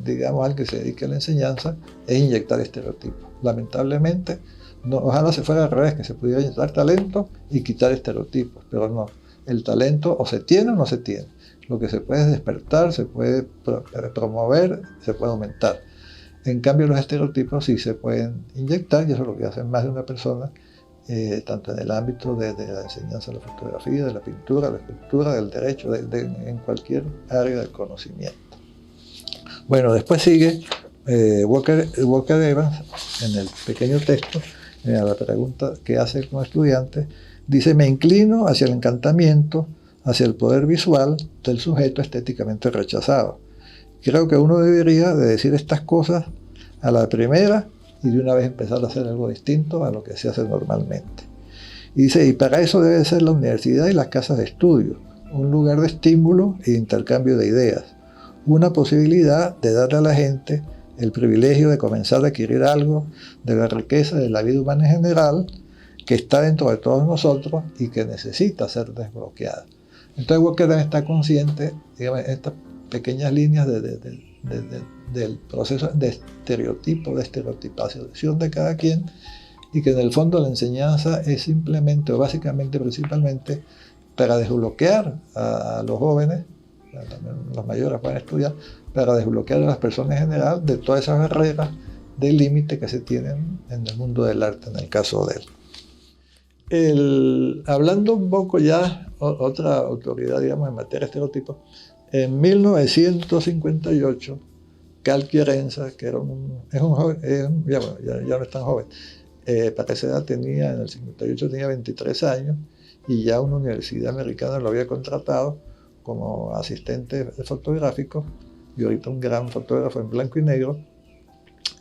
digamos alguien que se dedique a la enseñanza, es inyectar estereotipos. Lamentablemente, no, ojalá se fuera al revés, que se pudiera inyectar talento y quitar estereotipos, pero no. El talento o se tiene o no se tiene. Lo que se puede es despertar, se puede promover, se puede aumentar. En cambio, los estereotipos sí se pueden inyectar, y eso es lo que hace más de una persona, tanto en el ámbito de la enseñanza de la fotografía, de la pintura, de la escultura, del derecho, en cualquier área del conocimiento. Bueno, después sigue Walker Evans, en el pequeño texto, a la pregunta que hace como estudiante, dice, me inclino hacia el encantamiento, hacia el poder visual del sujeto estéticamente rechazado. Creo que uno debería de decir estas cosas a la primera y de una vez empezar a hacer algo distinto a lo que se hace normalmente. Y dice, y para eso debe ser la universidad y las casas de estudio, un lugar de estímulo e intercambio de ideas, una posibilidad de darle a la gente el privilegio de comenzar a adquirir algo de la riqueza de la vida humana en general, que está dentro de todos nosotros y que necesita ser desbloqueada. Entonces Walker está consciente, digamos, estas pequeñas líneas del proceso de estereotipo, de estereotipación de cada quien, y que en el fondo la enseñanza es simplemente o básicamente principalmente para desbloquear a los jóvenes, también los mayores pueden estudiar, para desbloquear a las personas en general de todas esas barreras de límite que se tienen en el mundo del arte, en el caso de él. Hablando un poco ya, otra autoridad, digamos, en materia de estereotipos, en 1958, Cal Querenza, que era es un joven, ya no es tan joven, para esa edad tenía, en el 58 tenía 23 años, y ya una universidad americana lo había contratado como asistente fotográfico, y ahorita un gran fotógrafo en blanco y negro.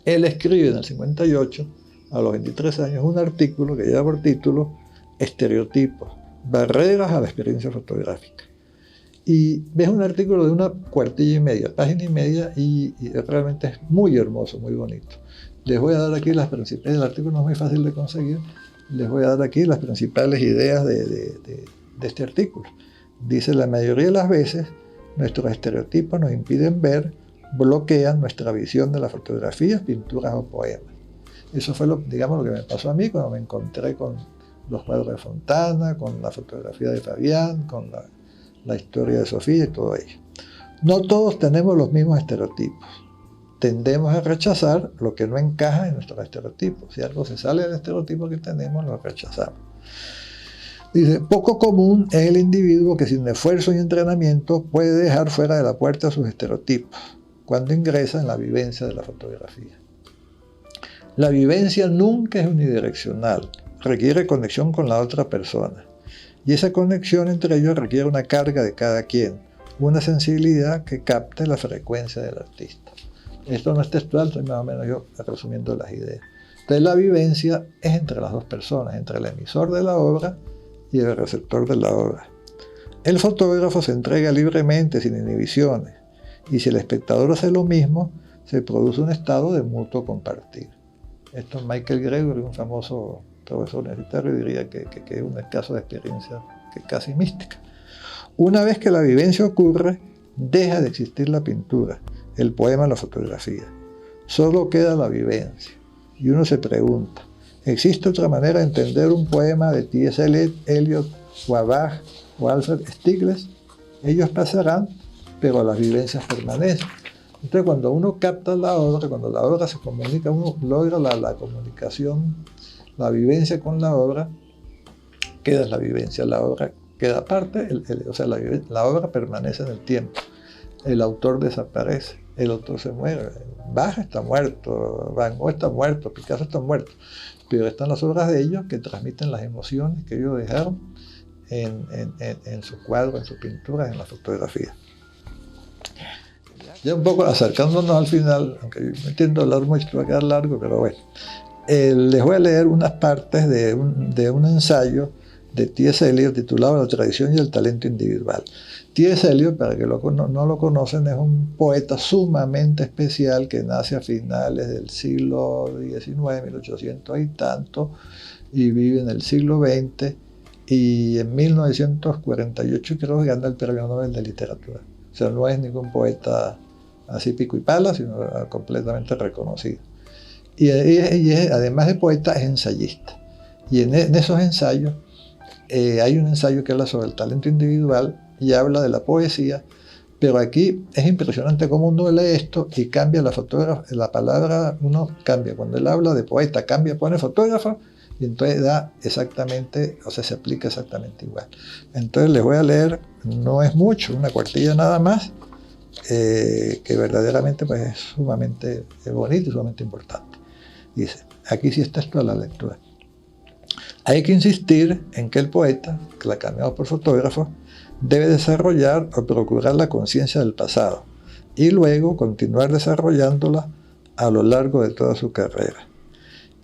Él escribe en el 58, a los 23 años, un artículo que lleva por título Estereotipos, barreras a la experiencia fotográfica. Y ves un artículo de una cuartilla y media, página y media, y realmente es muy hermoso, muy bonito. Les voy a dar aquí las principales, el artículo no es muy fácil de conseguir, les voy a dar aquí las principales ideas de este artículo. Dice, la mayoría de las veces nuestros estereotipos nos impiden ver, bloquean nuestra visión de las fotografías, pinturas o poemas. Eso fue lo que me pasó a mí cuando me encontré con los cuadros de Fontana, con la fotografía de Fabián, con la historia de Sofía y todo ello. No todos tenemos los mismos estereotipos. Tendemos a rechazar lo que no encaja en nuestros estereotipos. Si algo se sale del estereotipo que tenemos, lo rechazamos. Dice, poco común es el individuo que sin esfuerzo y entrenamiento puede dejar fuera de la puerta sus estereotipos cuando ingresa en la vivencia de la fotografía. La vivencia nunca es unidireccional, requiere conexión con la otra persona. Y esa conexión entre ellos requiere una carga de cada quien, una sensibilidad que capte la frecuencia del artista. Esto no es textual, estoy más o menos yo resumiendo las ideas. Entonces la vivencia es entre las dos personas, entre el emisor de la obra y el receptor de la obra. El fotógrafo se entrega libremente, sin inhibiciones, y si el espectador hace lo mismo, se produce un estado de mutuo compartir. Esto Michael Gregory, un famoso profesor universitario, diría que es un caso de experiencia que casi mística. Una vez que la vivencia ocurre, deja de existir la pintura, el poema, la fotografía. Solo queda la vivencia. Y uno se pregunta, ¿existe otra manera de entender un poema de T.S. Eliot, o a Bach, o Alfred Stieglitz? Ellos pasarán, pero las vivencias permanecen. Entonces, cuando uno capta la obra, cuando la obra se comunica, uno logra la comunicación, la vivencia con la obra, queda la vivencia, la obra queda aparte, o sea, la obra permanece en el tiempo. El autor desaparece, el autor se muere. Bach está muerto, Van Gogh está muerto, Picasso está muerto, pero están las obras de ellos que transmiten las emociones que ellos dejaron en su cuadro, en su pintura, en la fotografía. Ya un poco acercándonos al final, aunque me entiendo hablar mucho, va a quedar largo, pero bueno. Les voy a leer unas partes de un ensayo de T.S. Eliot titulado La tradición y el talento individual. T.S. Eliot, para que no lo conocen, es un poeta sumamente especial que nace a finales del siglo XIX, 1800 y tanto, y vive en el siglo XX, y en 1948 creo que gana el Premio Nobel de Literatura. O sea, no es ningún poeta así pico y pala, sino completamente reconocido. Y además de poeta, es ensayista. Y en esos ensayos, hay un ensayo que habla sobre el talento individual y habla de la poesía, pero aquí es impresionante cómo uno lee esto y cambia la palabra, uno cambia. Cuando él habla de poeta, pone fotógrafo, y entonces da exactamente, o sea, se aplica exactamente igual. Entonces les voy a leer, no es mucho, una cuartilla nada más, que verdaderamente pues, es sumamente bonito y sumamente importante. Dice, aquí sí está esto a la lectura. Hay que insistir en que el poeta, que la cambiamos por fotógrafo, debe desarrollar o procurar la conciencia del pasado y luego continuar desarrollándola a lo largo de toda su carrera.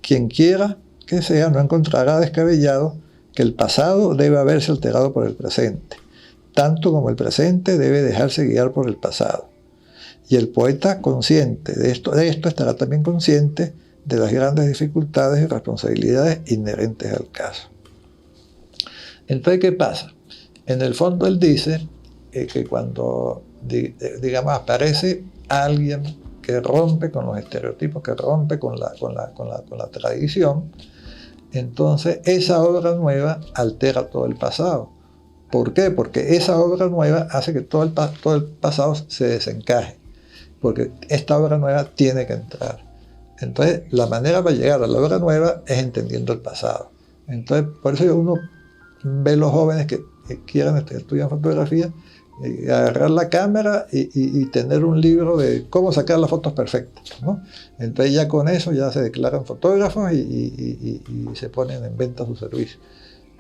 Quien quiera que sea no encontrará descabellado que el pasado debe haberse alterado por el presente, tanto como el presente debe dejarse guiar por el pasado. Y el poeta consciente de esto estará también consciente de las grandes dificultades y responsabilidades inherentes al caso. Entonces, ¿qué pasa? En el fondo él dice que cuando, digamos, aparece alguien que rompe con los estereotipos, que rompe con la tradición, entonces esa obra nueva altera todo el pasado. ¿Por qué? Porque esa obra nueva hace que todo el pasado se desencaje, porque esta obra nueva tiene que entrar. Entonces, la manera para llegar a la obra nueva es entendiendo el pasado. Entonces, por eso uno ve los jóvenes que quieran estudiar fotografía, agarrar la cámara y tener un libro de cómo sacar las fotos perfectas, ¿no? Entonces ya con eso ya se declaran fotógrafos y se ponen en venta sus servicios.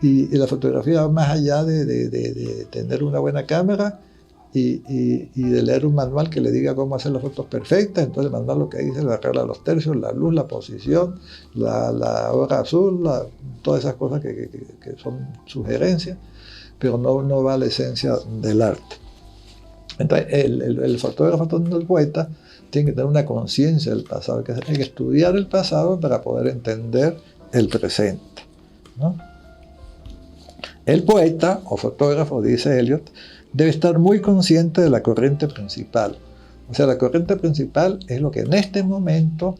Y la fotografía va más allá de tener una buena cámara y de leer un manual que le diga cómo hacer las fotos perfectas. Entonces el manual lo que dice es la regla de los tercios, la luz, la posición, la hora azul, todas esas cosas que son sugerencias, pero no va a la esencia del arte. Entonces el fotógrafo, el poeta, tiene que tener una conciencia del pasado, hay que estudiar el pasado para poder entender el presente, ¿no? El poeta o fotógrafo, dice Eliot, debe estar muy consciente de la corriente principal. O sea, la corriente principal es lo que en este momento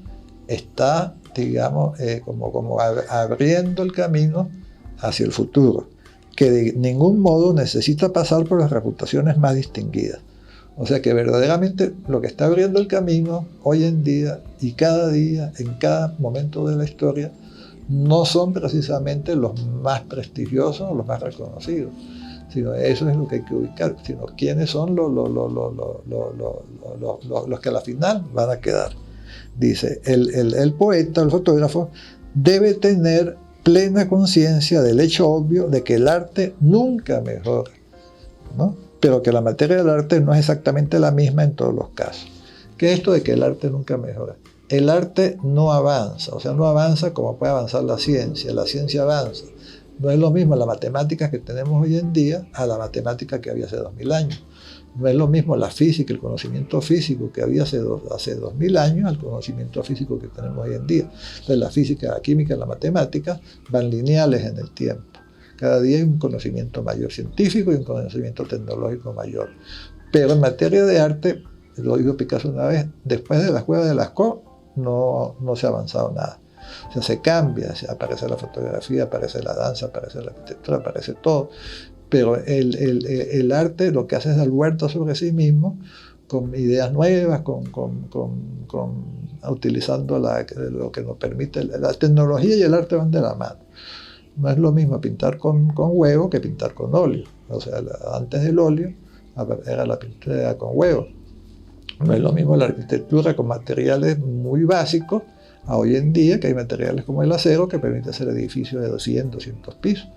está, digamos, como abriendo el camino hacia el futuro, que de ningún modo necesita pasar por las reputaciones más distinguidas. O sea que verdaderamente lo que está abriendo el camino hoy en día y cada día, en cada momento de la historia, no son precisamente los más prestigiosos o los más reconocidos, sino eso es lo que hay que ubicar, sino quiénes son los que a la final van a quedar. Dice, el poeta, el fotógrafo, debe tener plena conciencia del hecho obvio de que el arte nunca mejora, ¿no? Pero que la materia del arte no es exactamente la misma en todos los casos. ¿Qué es esto de que el arte nunca mejora? El arte no avanza, o sea, no avanza como puede avanzar la ciencia avanza. No es lo mismo la matemática que tenemos hoy en día a la matemática que había hace 2000 años. No es lo mismo la física, el conocimiento físico que había hace 2000 años al conocimiento físico que tenemos hoy en día. Entonces la física, la química, la matemática van lineales en el tiempo. Cada día hay un conocimiento mayor científico y un conocimiento tecnológico mayor. Pero en materia de arte, lo dijo Picasso una vez, después de la Cueva de Lascaux no se ha avanzado nada. O sea, se cambia, aparece la fotografía, aparece la danza, aparece la arquitectura, aparece todo. Pero el arte lo que hace es dar vueltas sobre sí mismo, con ideas nuevas, utilizando lo que nos permite. La tecnología y el arte van de la mano. No es lo mismo pintar con huevo que pintar con óleo. O sea, antes del óleo era la pintura con huevo. No es lo mismo la arquitectura con materiales muy básicos a hoy en día, que hay materiales como el acero que permite hacer edificios de 200 pisos.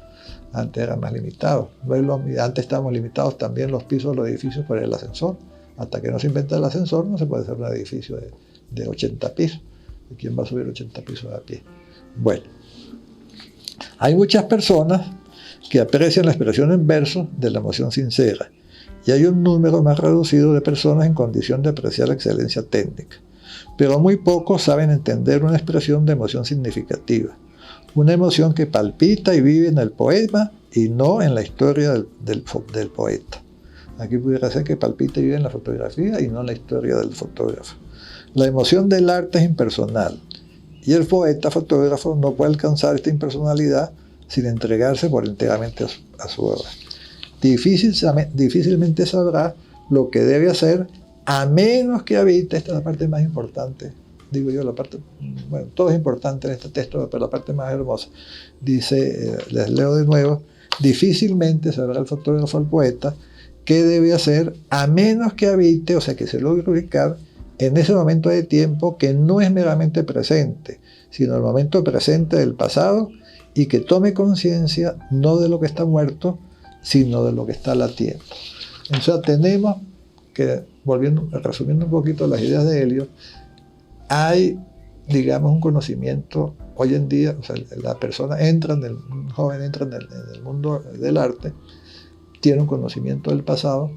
Antes eran más limitados. Antes estábamos limitados también los pisos de los edificios por el ascensor. Hasta que no se inventa el ascensor no se puede hacer un edificio de 80 pisos. ¿Y quién va a subir 80 pisos a pie? Bueno, hay muchas personas que aprecian la expresión en verso de la emoción sincera, y hay un número más reducido de personas en condición de apreciar la excelencia técnica. Pero muy pocos saben entender una expresión de emoción significativa, una emoción que palpita y vive en el poema y no en la historia del poeta. Aquí pudiera ser que palpita y vive en la fotografía y no en la historia del fotógrafo. La emoción del arte es impersonal, y el poeta fotógrafo no puede alcanzar esta impersonalidad sin entregarse por enteramente a su obra. Difícilmente sabrá lo que debe hacer a menos que habite, esta es la parte más importante, digo yo, bueno, todo es importante en este texto, pero la parte más hermosa, dice, les leo de nuevo, difícilmente sabrá el fotógrafo al poeta qué debe hacer a menos que habite, o sea, que se logre ubicar en ese momento de tiempo que no es meramente presente, sino el momento presente del pasado, y que tome conciencia no de lo que está muerto, sino de lo que está latiendo. O sea, tenemos que, resumiendo un poquito las ideas de Helios, hay, digamos, un conocimiento hoy en día, o sea, la persona un joven entra en el mundo del arte, tiene un conocimiento del pasado,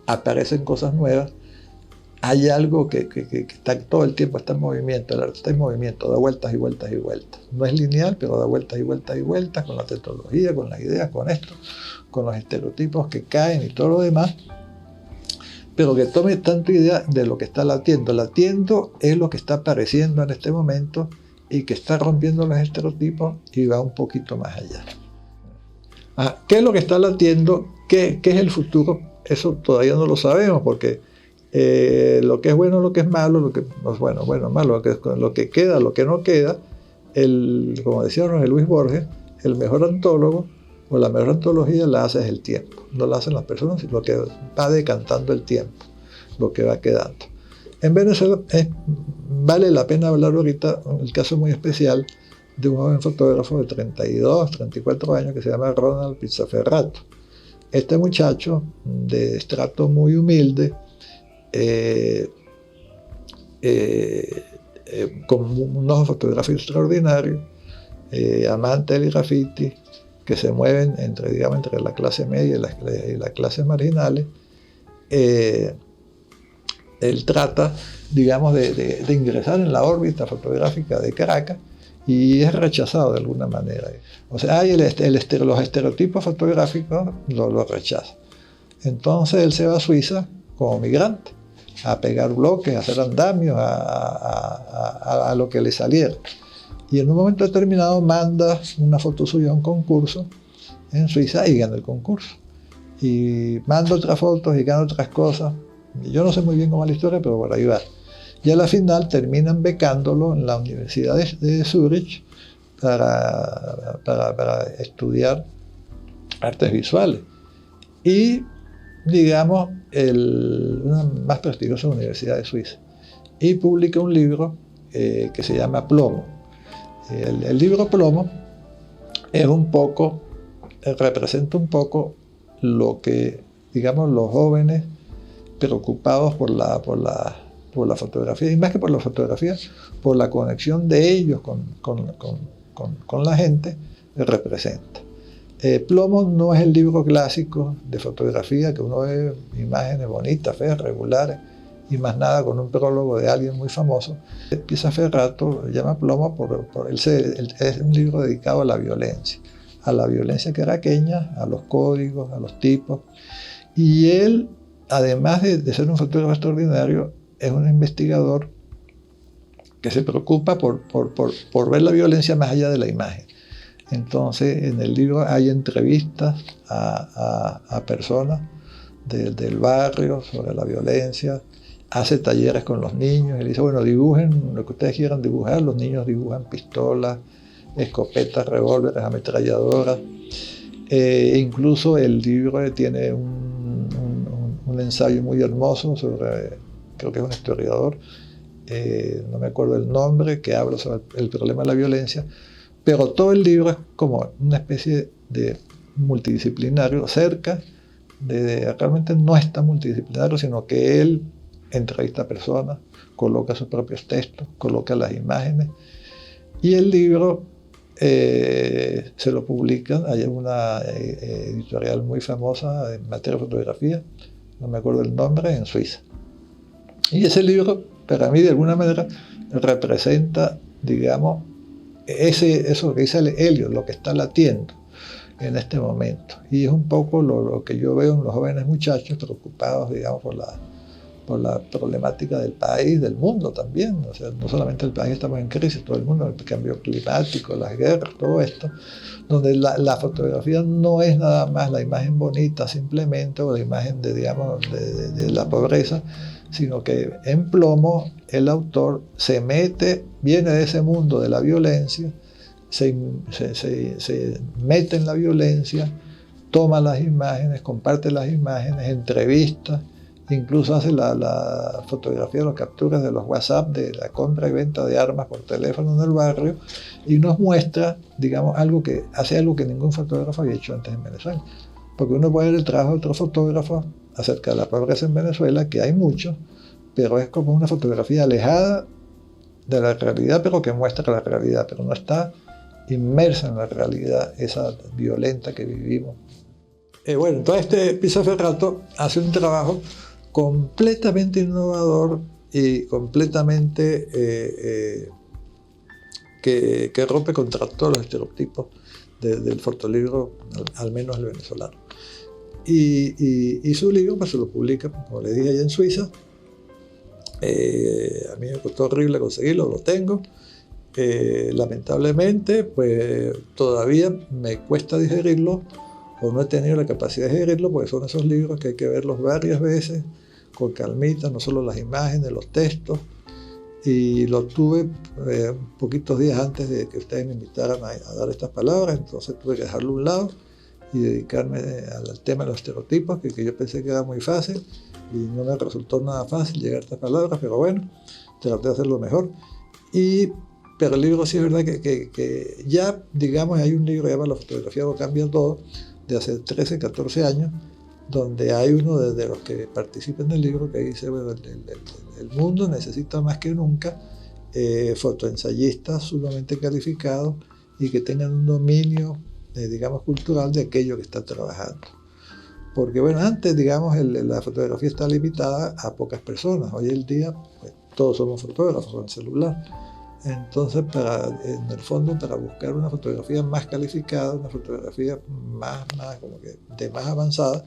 aparecen cosas nuevas, hay algo que está todo el tiempo, está en movimiento, el arte está en movimiento, da vueltas y vueltas y vueltas. No es lineal, pero da vueltas y vueltas y vueltas, con la tecnología, con las ideas, con esto, con los estereotipos que caen y todo lo demás, pero que tome tanto idea de lo que está latiendo. Latiendo es lo que está apareciendo en este momento y que está rompiendo los estereotipos y va un poquito más allá. ¿Qué es lo que está latiendo? ¿Qué es el futuro? Eso todavía no lo sabemos, porque lo que es bueno, lo que es malo, lo que es bueno, malo, lo que queda, lo que no queda, como decía Jorge Luis Borges, el mejor antólogo o la mejor antología la hace es el tiempo, no la hacen las personas, sino lo que va decantando el tiempo, lo que va quedando. En Venezuela vale la pena hablar ahorita, el caso muy especial de un joven fotógrafo de 32, 34 años que se llama Ronald Pizzaferrato. Este muchacho de estrato muy humilde, con un ojo fotográfico extraordinario, amante del graffiti, que se mueven entre la clase media y las clases marginales. Él trata, digamos, de ingresar en la órbita fotográfica de Caracas y es rechazado de alguna manera. O sea, los estereotipos fotográficos lo rechazan. Entonces él se va a Suiza como migrante, a pegar bloques, a hacer andamios, a lo que le saliera. Y en un momento determinado manda una foto suya a un concurso en Suiza y gana el concurso. Y manda otras fotos y gana otras cosas. Y yo no sé muy bien cómo es la historia, pero por ahí va. y a la final terminan becándolo en la Universidad de Zúrich para estudiar artes visuales. Y, digamos, una más prestigiosa universidad de Suiza. Y publica un libro que se llama Plomo. El libro Plomo es representa un poco lo que, digamos, los jóvenes preocupados por la fotografía, y más que por la fotografía, por la conexión de ellos con la gente, representa. Plomo no es el libro clásico de fotografía que uno ve imágenes bonitas, feas, regulares, y más nada con un prólogo de alguien muy famoso. Pisa Ferrato lo llama Plomo es un libro dedicado a la violencia caraqueña, a los códigos, a los tipos. Y él, además de ser un fotógrafo extraordinario, es un investigador que se preocupa por ver la violencia más allá de la imagen. Entonces, en el libro hay entrevistas a personas del barrio sobre la violencia, hace talleres con los niños, y le dice, bueno, dibujen lo que ustedes quieran dibujar. Los niños dibujan pistolas, escopetas, revólveres, ametralladoras. Incluso el libro tiene un ensayo muy hermoso sobre, creo que es un historiador, no me acuerdo el nombre, que habla sobre el problema de la violencia, pero todo el libro es como una especie de multidisciplinario, realmente no es tan multidisciplinario, sino que él entrevista a personas, coloca sus propios textos, coloca las imágenes, y el libro se lo publican. Hay una editorial muy famosa en materia de fotografía, no me acuerdo el nombre, en Suiza. Y ese libro, para mí, de alguna manera, representa, digamos, eso que dice Elliot, lo que está latiendo en este momento. Y es un poco lo que yo veo en los jóvenes muchachos preocupados, digamos, por la problemática del país, del mundo también. O sea, no solamente el país, estamos en crisis, todo el mundo, el cambio climático, las guerras, todo esto, donde la fotografía no es nada más la imagen bonita simplemente, o la imagen de la pobreza, sino que en Plomo el autor viene de ese mundo de la violencia, se mete en la violencia, toma las imágenes, comparte las imágenes, entrevista, incluso hace la fotografía, las capturas de los WhatsApp de la compra y venta de armas por teléfono en el barrio, y nos muestra, digamos, hace algo que ningún fotógrafo había hecho antes en Venezuela. Porque uno puede ver el trabajo de otros fotógrafos acerca de la pobreza en Venezuela, que hay muchos, pero es como una fotografía alejada de la realidad, pero que muestra la realidad, pero no está inmersa en la realidad esa violenta que vivimos. Bueno, entonces Pisa Ferrato hace un trabajo completamente innovador y completamente que rompe contra todos los estereotipos del fotolibro, al menos el venezolano. Y su libro pues, se lo publica, como le dije, allá en Suiza. A mí me costó horrible conseguirlo, lo tengo. Lamentablemente, pues todavía me cuesta digerirlo, o no he tenido la capacidad de digerirlo, porque son esos libros que hay que verlos varias veces, con calmita, no solo las imágenes, los textos. Y lo tuve poquitos días antes de que ustedes me invitaran a dar estas palabras, entonces tuve que dejarlo a un lado y dedicarme al tema de los estereotipos, que yo pensé que era muy fácil, y no me resultó nada fácil llegar a estas palabras, pero bueno, traté de hacerlo mejor. Pero el libro sí es verdad que ya, digamos, hay un libro que se llama La fotografía lo cambia todo, de hace 13, 14 años, donde hay uno de los que participa en el libro que dice, bueno, el mundo necesita más que nunca fotoensayistas sumamente calificados y que tengan un dominio, digamos, cultural de aquello que está trabajando. Porque, bueno, antes, digamos, la fotografía está limitada a pocas personas. Hoy en día, pues, todos somos fotógrafos con el celular. Entonces, en el fondo, para buscar una fotografía más calificada, una fotografía más como que de más avanzada,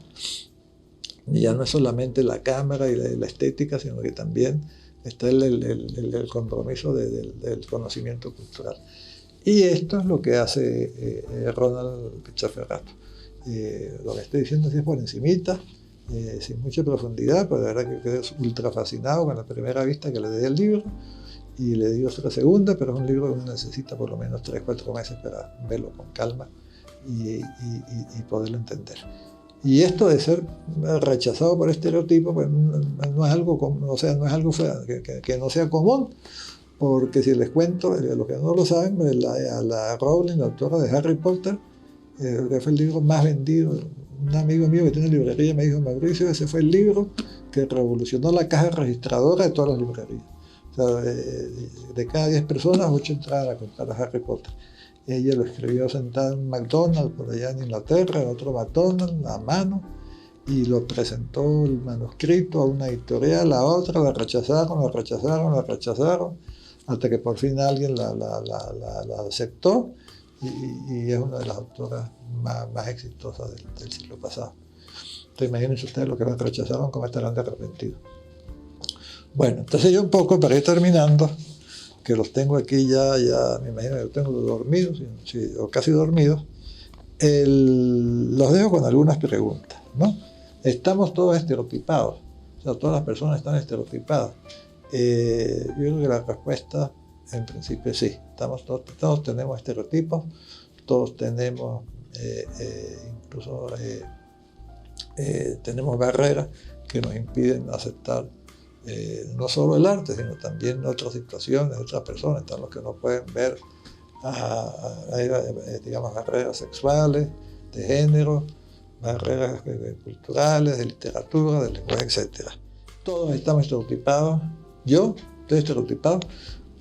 ya no es solamente la cámara y la estética, sino que también está el compromiso del conocimiento cultural. Y esto es lo que hace Ronald Pisa Ferrato. Lo que estoy diciendo así es por encimita, sin mucha profundidad, pero la verdad que quedé ultra fascinado con la primera vista que le di al libro, y le di otra segunda, pero es un libro que uno necesita por lo menos 3-4 meses para verlo con calma y poderlo entender. Y esto de ser rechazado por estereotipos, pues no es algo, o sea, no es algo que no sea común, porque si les cuento, los que no lo saben, a la Rowling, la autora de Harry Potter, que fue el libro más vendido, un amigo mío que tiene librería me dijo: Mauricio, ese fue el libro que revolucionó la caja registradora de todas las librerías. O sea, de cada 10 personas, 8 entraban a comprar a Harry Potter. Ella lo escribió sentada en un McDonald's por allá en Inglaterra, en otro McDonald's, a mano, y lo presentó el manuscrito a una editorial, a otra, la rechazaron, hasta que por fin alguien la aceptó, y es una de las autoras más exitosas del siglo pasado. Entonces imagínense ustedes lo que la rechazaron, cómo estarán de arrepentidos. Bueno, entonces yo un poco, para ir terminando, que los tengo aquí ya me imagino que los tengo dormidos, o casi dormidos, los dejo con algunas preguntas, ¿no? ¿Estamos todos estereotipados? O sea, todas las personas están estereotipadas. Yo creo que la respuesta, en principio, sí. Todos tenemos estereotipos, todos tenemos, incluso tenemos barreras que nos impiden aceptar no solo el arte, sino también otras situaciones, otras personas. Están los que no pueden ver, digamos, barreras sexuales, de género, barreras culturales, de literatura, de lenguaje, etc. Todos estamos estereotipados. Yo estoy estereotipado,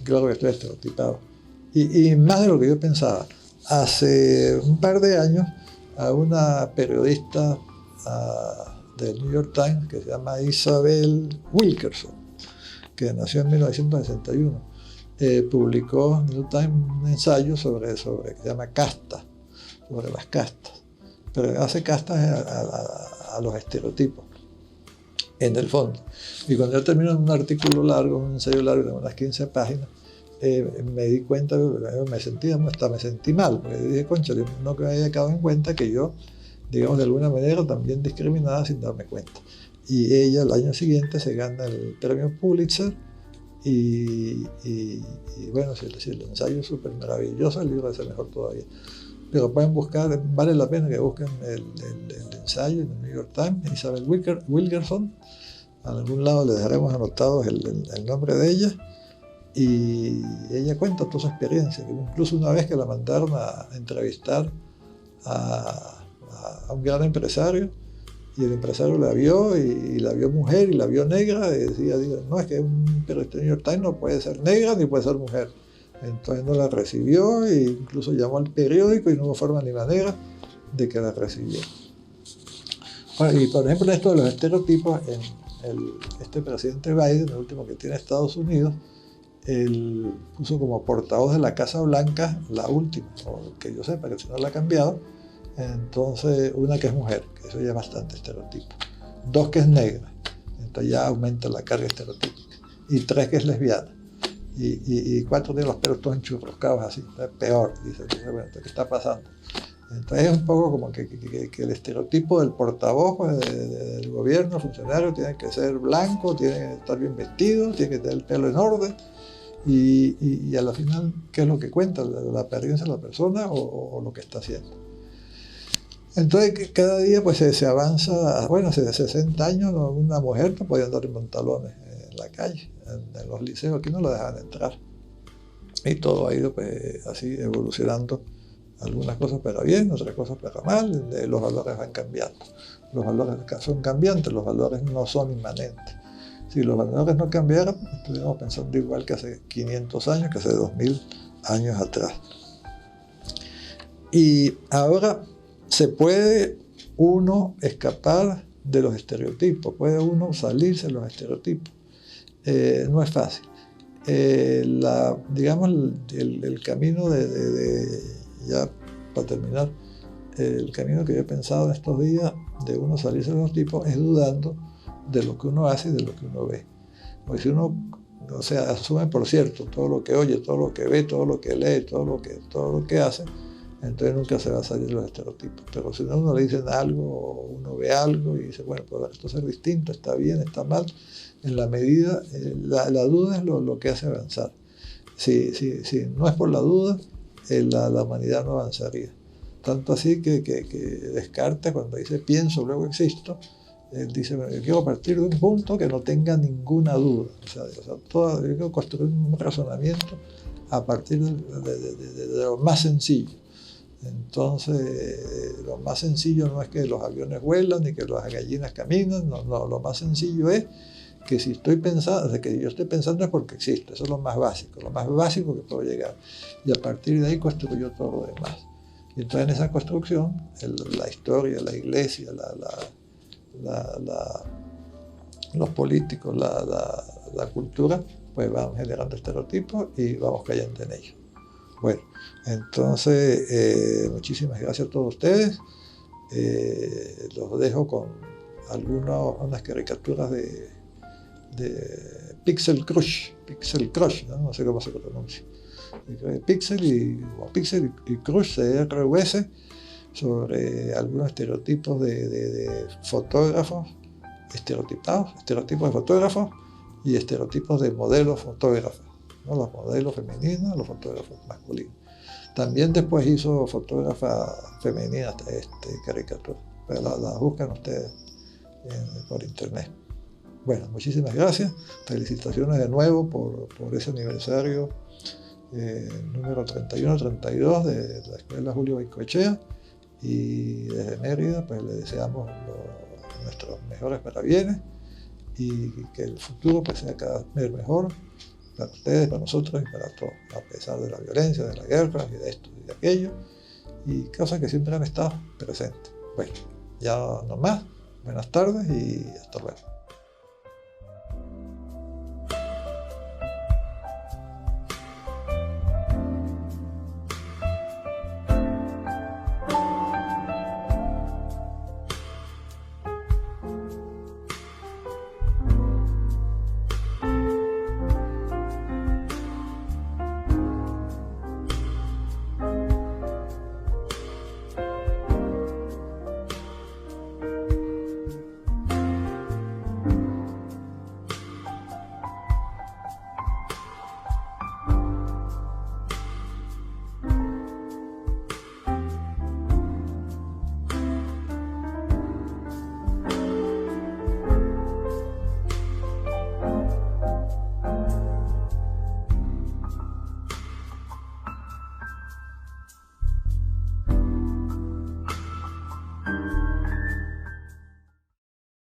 claro que estoy estereotipado. Y más de lo que yo pensaba. Hace un par de años, a una periodista del New York Times, que se llama Isabel Wilkerson, que nació en 1961, publicó en el New York Times un ensayo sobre que se llama Casta, sobre las castas, pero hace castas a los estereotipos, en el fondo. Y cuando yo termino un artículo largo, un ensayo largo de unas 15 páginas, me di cuenta, me sentí mal, porque dije: concha, no que me haya quedado en cuenta que yo, digamos, de alguna manera también discriminada sin darme cuenta. Y ella el año siguiente se gana el premio Pulitzer, y bueno, si el ensayo es súper maravilloso, el libro debe ser mejor todavía. Pero pueden buscar, vale la pena que busquen el ensayo en el New York Times, Isabel Wilkerson. A algún lado le dejaremos anotados el nombre de ella, y ella cuenta toda su experiencia, que incluso una vez que la mandaron a entrevistar a un gran empresario, y el empresario la vio, y la vio mujer y la vio negra, y decía: no, es que un periodista de New York Times no puede ser negra ni puede ser mujer. Entonces no la recibió, e incluso llamó al periódico y no hubo forma ni manera de que la recibiera. Bueno, y por ejemplo, esto de los estereotipos, este presidente Biden, el último que tiene Estados Unidos, él puso como portavoz de la Casa Blanca, la última, o que yo sepa, que si no la ha cambiado, entonces una que es mujer, que eso ya es bastante estereotipo, 2 que es negra, entonces ya aumenta la carga estereotípica, y 3 que es lesbiana, y 4 tiene los pelos todos enchurroscados así, peor, dice: bueno, ¿qué está pasando? Entonces es un poco como que el estereotipo del portavoz, pues, del gobierno, funcionario, tiene que ser blanco, tiene que estar bien vestido, tiene que tener el pelo en orden, y a la final, ¿qué es lo que cuenta? ¿La apariencia de la persona o lo que está haciendo? Entonces cada día pues se avanza. Bueno, hace 60 años una mujer no podía andar en pantalones en la calle, en los liceos aquí no la dejaban entrar, y todo ha ido pues así evolucionando, algunas cosas para bien, otras cosas para mal. Los valores van cambiando, los valores son cambiantes, los valores no son inmanentes. Si los valores no cambiaran, estuviéramos pensando igual que hace 500 años, que hace 2000 años atrás. Y ahora se puede uno escapar de los estereotipos, puede uno salirse de los estereotipos. No es fácil. Digamos, el camino ya para terminar, el camino que yo he pensado en estos días de uno salirse de los tipos es dudando de lo que uno hace y de lo que uno ve. Porque si uno, o sea, asume por cierto todo lo que oye, todo lo que ve, todo lo que lee, todo lo que hace, entonces nunca se va a salir de los estereotipos. Pero si no, uno le dicen algo, uno ve algo y dice, bueno, pues esto es distinto, está bien, está mal. En la medida, la duda es lo que hace avanzar. Si no es por la duda, la humanidad no avanzaría. Tanto así que Descartes, cuando dice pienso, luego existo, él dice, bueno, yo quiero partir de un punto que no tenga ninguna duda. Yo quiero construir un razonamiento a partir de lo más sencillo. Entonces, lo más sencillo no es que los aviones vuelan ni que las gallinas caminan, no, lo más sencillo es que si estoy pensando, que yo estoy pensando es porque existe, eso es lo más básico que puedo llegar. Y a partir de ahí construyo todo lo demás. Y entonces en esa construcción, la historia, la iglesia, los políticos, la cultura, pues van generando estereotipos y vamos cayendo en ellos. Bueno, entonces, muchísimas gracias a todos ustedes. Los dejo con unas caricaturas de Pixel Crush, no sé cómo se pronuncia. Pixel y Crush, CRUS, sobre algunos estereotipos de fotógrafos, estereotipos de fotógrafos y estereotipos de modelos fotógrafos, ¿no? Los modelos femeninos, los fotógrafos masculinos. También después hizo fotógrafas femeninas caricaturas, pero las buscan ustedes por internet. Bueno, muchísimas gracias, felicitaciones de nuevo por ese aniversario número 31-32 de la Escuela Julio Goycoechea, y desde Mérida pues le deseamos nuestros mejores parabienes y que el futuro pues sea cada vez mejor para ustedes, para nosotros y para todos, a pesar de la violencia, de la guerra y de esto y de aquello, y cosas que siempre han estado presentes. Bueno, ya no más, buenas tardes y hasta luego.